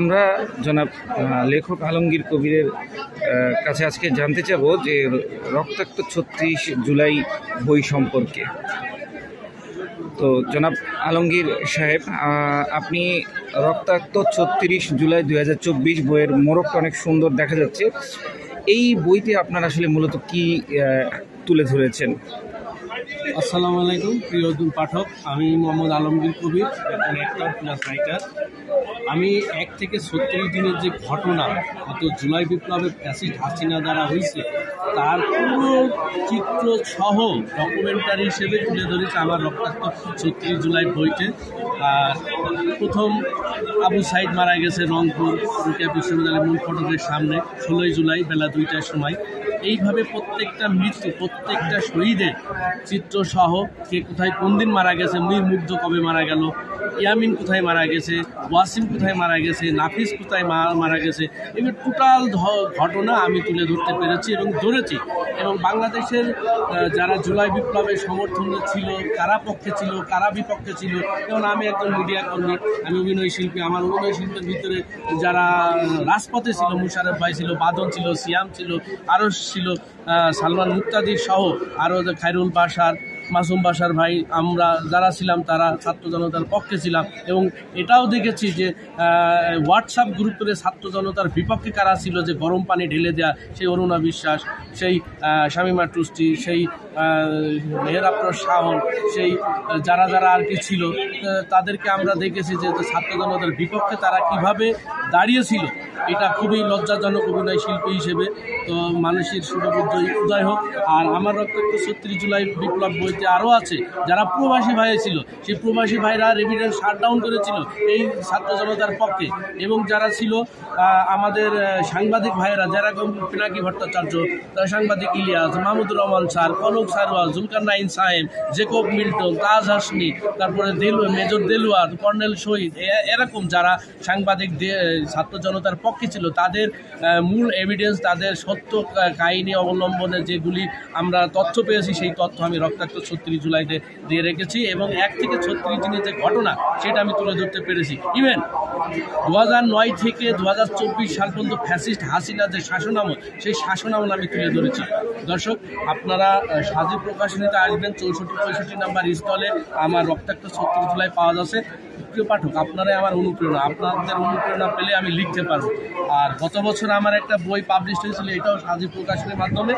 আমরা জনাব লেখক আলমগীর কবিরের কাছে আজকে জানতে চাব যে রক্তাক্ত ৩৬ জুলাই বই সম্পর্কে। তো জনাব আলমগীর সাহেব, আপনি রক্তাক্ত ৩৬ জুলাই ২০২৪ বইয়ের মোড়কটা অনেক সুন্দর দেখা যাচ্ছে। এই বইতে আপনারা আসলে মূলত কি তুলে ধরেছেন? আসসালামু আলাইকুম প্রিয় পাঠক, আমি মোহাম্মদ আলমগীর কবির, একজন অ্যাক্টর প্লাস রাইটার। আমি ১ থেকে ৩৬ দিনের যে ঘটনা গত জুলাই বিপ্লবের ফ্যাসিস্ট হাসিনা দ্বারা হয়েছে তার পুরো চিত্র সহ ডকুমেন্টারি হিসেবে তুলে ধরেছে আমার রক্তাক্ত ৩৬ জুলাই বইতে। আর প্রথম আবু সাইদ মারা গেছে রংপুর রুকিয়া বিশ্ববিদ্যালয়ের মূল ফটকের সামনে ১৬ই জুলাই বেলা ২টার সময়। এইভাবে প্রত্যেকটা মৃত্যু, প্রত্যেকটা শহীদের চিত্রসহ কে কোথায় কোন দিন মারা গেছে, মীর মুগ্ধ কবে মারা গেল, ইয়ামিন কোথায় মারা গেছে, ওয়াসিম কোথায় মারা গেছে, নাফিস কোথায় মারা গেছে, এগুলো টোটাল ঘটনা আমি তুলে ধরতে পেরেছি এবং ধরেছি। এবং বাংলাদেশের যারা জুলাই বিপ্লবের সমর্থন ছিল, কারা পক্ষে ছিল, কারা বিপক্ষে ছিল। যেমন আমি একজন মিডিয়া কর্মী, আমি অভিনয় শিল্পী। আমার অভিনয় শিল্পের ভিতরে যারা রাজপথে ছিল, মুশারফ ভাই ছিল, বাদল ছিল, সিয়াম ছিল, আরও ছিল সালমান মুক্তাদির সহ আরও খায়রুল বাশার, মাসুম বাশার ভাই, আমরা যারা ছিলাম তারা ছাত্র জনতার পক্ষে ছিলাম। এবং এটাও দেখেছি যে হোয়াটসঅ্যাপ গ্রুপে ছাত্র জনতার বিপক্ষে কারা ছিল, যে গরম পানি ঢেলে দেওয়া সেই অরুণা বিশ্বাস, সেই শামিমা টুস্টি, সেই মেহেরাপ্র শাওন, সেই যারা যারা আর কি ছিল তাদেরকে আমরা দেখেছি যে ছাত্র জনতার বিপক্ষে তারা কিভাবে দাঁড়িয়েছিল। এটা খুবই লজ্জাজনক অভিনয় শিল্পী হিসেবে। তো মানুষের সুরবুদ্ধ উদয় হোক। আর আমার রক্তাক্ত ৩৬ জুলাই বিপ্লব বইতে আরও আছে যারা প্রবাসী ভাই ছিল, সেই প্রবাসী ভাইরা রেভিডেন্স শাটডাউন করেছিল এই ছাত্র জনতার পক্ষে। এবং যারা ছিল আমাদের সাংবাদিক ভাইয়েরা, যেরকম পিনাকি ভট্টাচার্য, সাংবাদিক ইলিয়াস, মাহমুদুর রহমান স্যার, কনক সারওয়াল, জুলকারনাইন সাহেব, জেকব মিল্টন, তাজ হাসনি, তারপরে মেজর দেলোয়ার, কর্নেল শহীদ, এরকম যারা সাংবাদিক ছাত্র জনতার পক্ষে ছিল তাদের মূল এভিডেন্স, তাদের সত্য কাহিনী অবলম্বনে যেগুলি আমরা তথ্য পেয়েছি সেই তথ্য আমি রক্তাক্ত ৩৬ জুলাইতে দিয়ে রেখেছি। এবং ১ থেকে ৩৬ দিনের যে ঘটনা সেটা আমি তুলে ধরতে পেরেছি। ইভেন ২০০৯ থেকে ২০২৪ সাল পর্যন্ত ফ্যাসিস্ট হাসিনার যে শাসনামল, সেই শাসনামল আমি তুলে ধরেছি। দর্শক, আপনারা সাজি প্রকাশনীতে আসবেন, ৬৪-৬৫ নাম্বার স্টলে আমার রক্তাক্ত ৩৬ জুলাই পাওয়া যাচ্ছে। প্রিয় পাঠক, আপনারাই আমার অনুপ্রেরণা, আপনাদের অনুপ্রেরণা পেলে আমি লিখতে পারবো। আর গত বছর আমার একটা বই পাবলিশ হয়েছিল, এটাও সাজি প্রকাশনীর মাধ্যমে,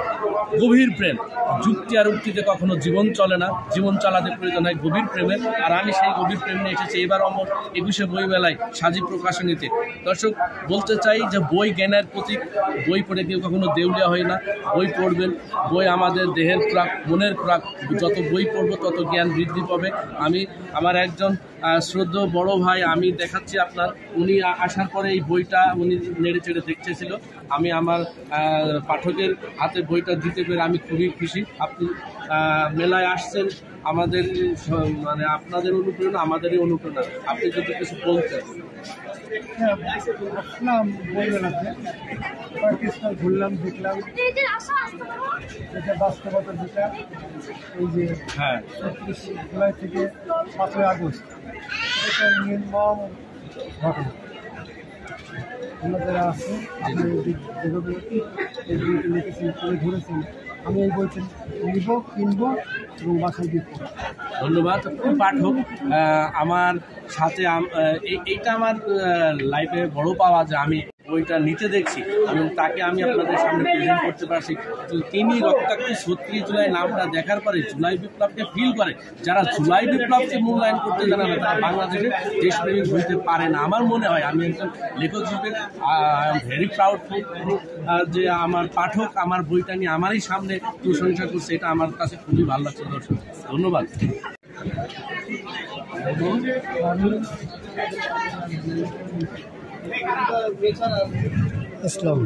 গভীর প্রেম। যুক্তি আর উক্তিতে কখনো জীবন চলে না, জীবন চালাতে প্রয়োজন হয় গভীর প্রেমের। আর আমি সেই গভীর প্রেম নিয়ে এসেছি এবার অমর ২১শে বই মেলায় সাজি প্রকাশনীতে। দর্শক, বলতে চাই যে বই জ্ঞানের প্রতীক, বই পড়ে কেউ কখনো দেউলিয়া হয় না। বই পড়বেন, বই আমাদের দেহের খোরাক, মনের খোরাক। যত বই পড়বো তত জ্ঞান বৃদ্ধি পাবে। আমি আমার একজন শ্রদ্ধেয় বড় ভাই, আমি দেখাচ্ছি আপনার, উনি আসার পরে এই বইটা উনি নেড়ে চেড়ে দেখতেছিল। আমি আমার পাঠকের হাতে বইটা দিতে পেরে আমি খুবই খুশি। আপনি মেলায় আসছেন, আমাদের মানে আপনাদের অনুপ্রেরণা আমাদেরই অনুপ্রেরণা। আপনি যদি কিছু বলতেন। ঘুরলাম, দেখলাম এটা বাস্তবতা, যেটা এই যে ৩৬ জুলাই থেকে ৫ই আগস্ট, এটা নির্মম ঘটনা। আমরা যারা আছে আপনি যেভাবে এই বইটি লিখেছেন, তুলে ধরেছেন, আমি এই বইটি নিব, কিনবো এবং বাসায় দিব। ধন্যবাদ। পাঠক, আমার সাথে এইটা আমার লাইফে বড় পাওয়া যে আমি বইটা নিতে দেখছি এবং তাকে আমি আপনাদের সামনে প্রেজেন্ট করতে পারছি। তিনি রক্তাক্ত ৩৬ জুলাই নামটা দেখার পরে জুলাই বিপ্লবকে ফিল করে। যারা জুলাই বিপ্লবকে মূল্যায়ন করতে জানে না তারা বাংলাদেশে দেশপ্রেমিক হইতে পারে না। আমার মনে হয় আমি একজন লেখক হিসেবে ভেরি প্রাউড যে আমার পাঠক আমার বইটা নিয়ে আমারই সামনে প্রশংসা করছে। এটা আমার কাছে খুবই ভালো লাগছে। দর্শক, ধন্যবাদ। ইসলাম